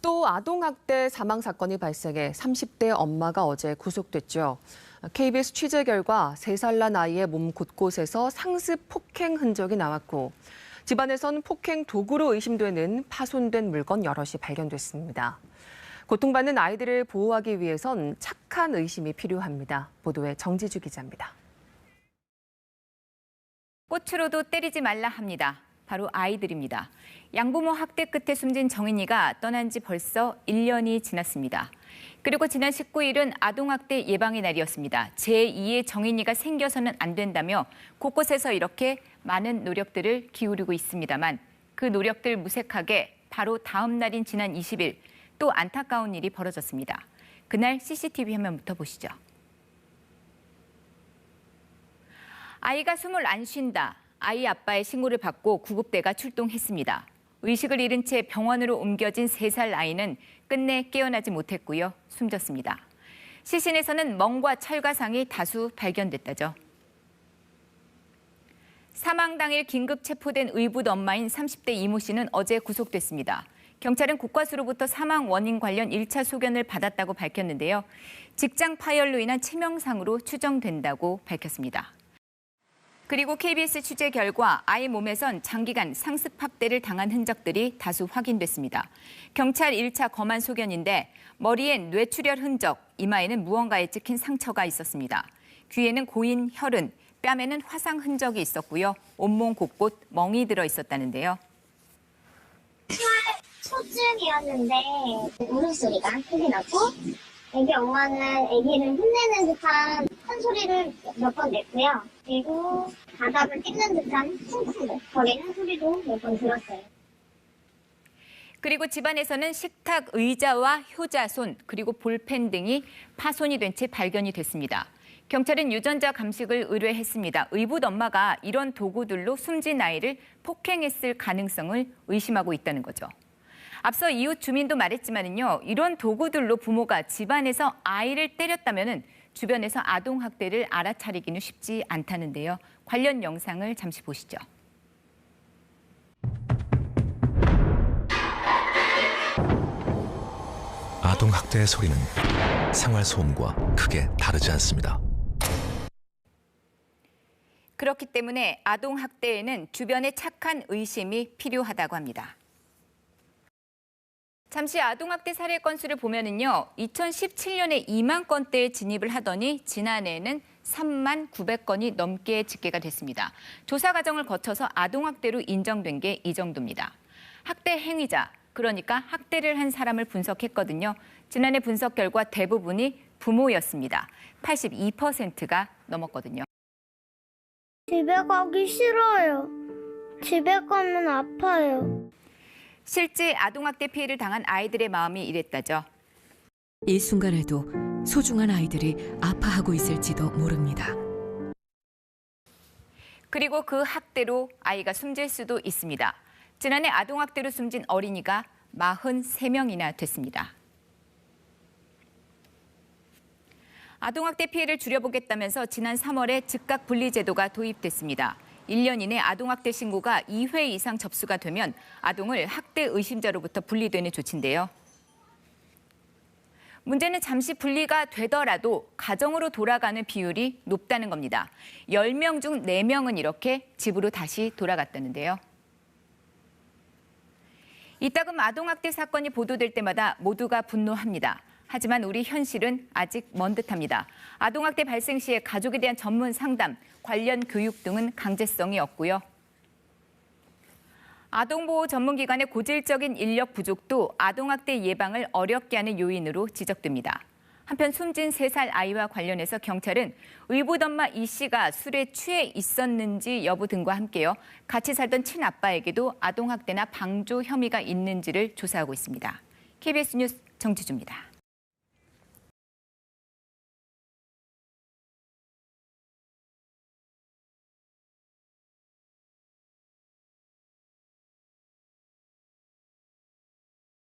또 아동학대 사망 사건이 발생해 30대 엄마가 어제 구속됐죠. KBS 취재 결과 3살 난 아이의 몸 곳곳에서 상습 폭행 흔적이 나왔고 집안에선 폭행 도구로 의심되는 파손된 물건 여럿이 발견됐습니다. 고통받는 아이들을 보호하기 위해선 착한 의심이 필요합니다. 보도에 정지주 기자입니다. 꽃으로도 때리지 말라 합니다. 바로 아이들입니다. 양부모 학대 끝에 숨진 정인이가 떠난 지 벌써 1년이 지났습니다. 그리고 지난 19일은 아동학대 예방의 날이었습니다. 제2의 정인이가 생겨서는 안 된다며 곳곳에서 이렇게 많은 노력들을 기울이고 있습니다만 그 노력들 무색하게 바로 다음 날인 지난 20일 또 안타까운 일이 벌어졌습니다. 그날 CCTV 화면부터 보시죠. 아이가 숨을 안 쉰다. 아이 아빠의 신고를 받고 구급대가 출동했습니다. 의식을 잃은 채 병원으로 옮겨진 3살 아이는 끝내 깨어나지 못했고요. 숨졌습니다. 시신에서는 멍과 철가상이 다수 발견됐다죠. 사망 당일 긴급 체포된 의붓 엄마인 30대 이모 씨는 어제 구속됐습니다. 경찰은 국과수로부터 사망 원인 관련 1차 소견을 받았다고 밝혔는데요. 직장 파열로 인한 치명상으로 추정된다고 밝혔습니다. 그리고 KBS 취재 결과 아이 몸에선 장기간 상습 학대를 당한 흔적들이 다수 확인됐습니다. 경찰 1차 검안 소견인데 머리엔 뇌출혈 흔적, 이마에는 무언가에 찍힌 상처가 있었습니다. 귀에는 고인 혈흔, 뺨에는 화상 흔적이 있었고요. 온몸 곳곳 멍이 들어 있었다는데요. 초쯤이었는데 울음소리가 크게 나고 애기 엄마는 애기를 혼내는 듯한 큰 소리를 몇 번 냈고요. 그리고 바닥을 찢는 듯한 쿵쿵 거리는 소리도 몇 번 들었어요. 그리고 집안에서는 식탁 의자와 효자손 그리고 볼펜 등이 파손이 된 채 발견이 됐습니다. 경찰은 유전자 감식을 의뢰했습니다. 의붓 엄마가 이런 도구들로 숨진 아이를 폭행했을 가능성을 의심하고 있다는 거죠. 앞서 이웃 주민도 말했지만요, 이런 도구들로 부모가 집안에서 아이를 때렸다면은 주변에서 아동 학대를 알아차리기는 쉽지 않다는데요. 관련 영상을 잠시 보시죠. 아동 학대의 소리는 생활 소음과 크게 다르지 않습니다. 그렇기 때문에 아동 학대에는 주변의 착한 의심이 필요하다고 합니다. 잠시 아동학대 사례 건수를 보면은요, 2017년에 2만 건대에 진입을 하더니 지난해에는 3만 900건이 넘게 집계가 됐습니다. 조사 과정을 거쳐서 아동학대로 인정된 게 이 정도입니다. 학대 행위자, 그러니까 학대를 한 사람을 분석했거든요. 지난해 분석 결과 대부분이 부모였습니다. 82%가 넘었거든요. 집에 가기 싫어요. 집에 가면 아파요. 실제 아동학대 피해를 당한 아이들의 마음이 이랬다죠. 이 순간에도 소중한 아이들이 아파하고 있을지도 모릅니다. 그리고 그 학대로 아이가 숨질 수도 있습니다. 지난해 아동학대로 숨진 어린이가 43명이나 됐습니다. 아동학대 피해를 줄여보겠다면서 지난 3월에 즉각 분리 제도가 도입됐습니다. 1년 이내 아동학대 신고가 2회 이상 접수가 되면 아동을 학대 의심자로부터 분리되는 조치인데요. 문제는 잠시 분리가 되더라도 가정으로 돌아가는 비율이 높다는 겁니다. 10명 중 4명은 이렇게 집으로 다시 돌아갔다는데요. 이따금 아동학대 사건이 보도될 때마다 모두가 분노합니다. 하지만 우리 현실은 아직 먼 듯합니다. 아동학대 발생 시에 가족에 대한 전문 상담, 관련 교육 등은 강제성이 없고요. 아동보호 전문기관의 고질적인 인력 부족도 아동학대 예방을 어렵게 하는 요인으로 지적됩니다. 한편 숨진 3살 아이와 관련해서 경찰은 의붓 엄마 이 씨가 술에 취해 있었는지 여부 등과 함께요. 같이 살던 친아빠에게도 아동학대나 방조 혐의가 있는지를 조사하고 있습니다. KBS 뉴스 정지주입니다.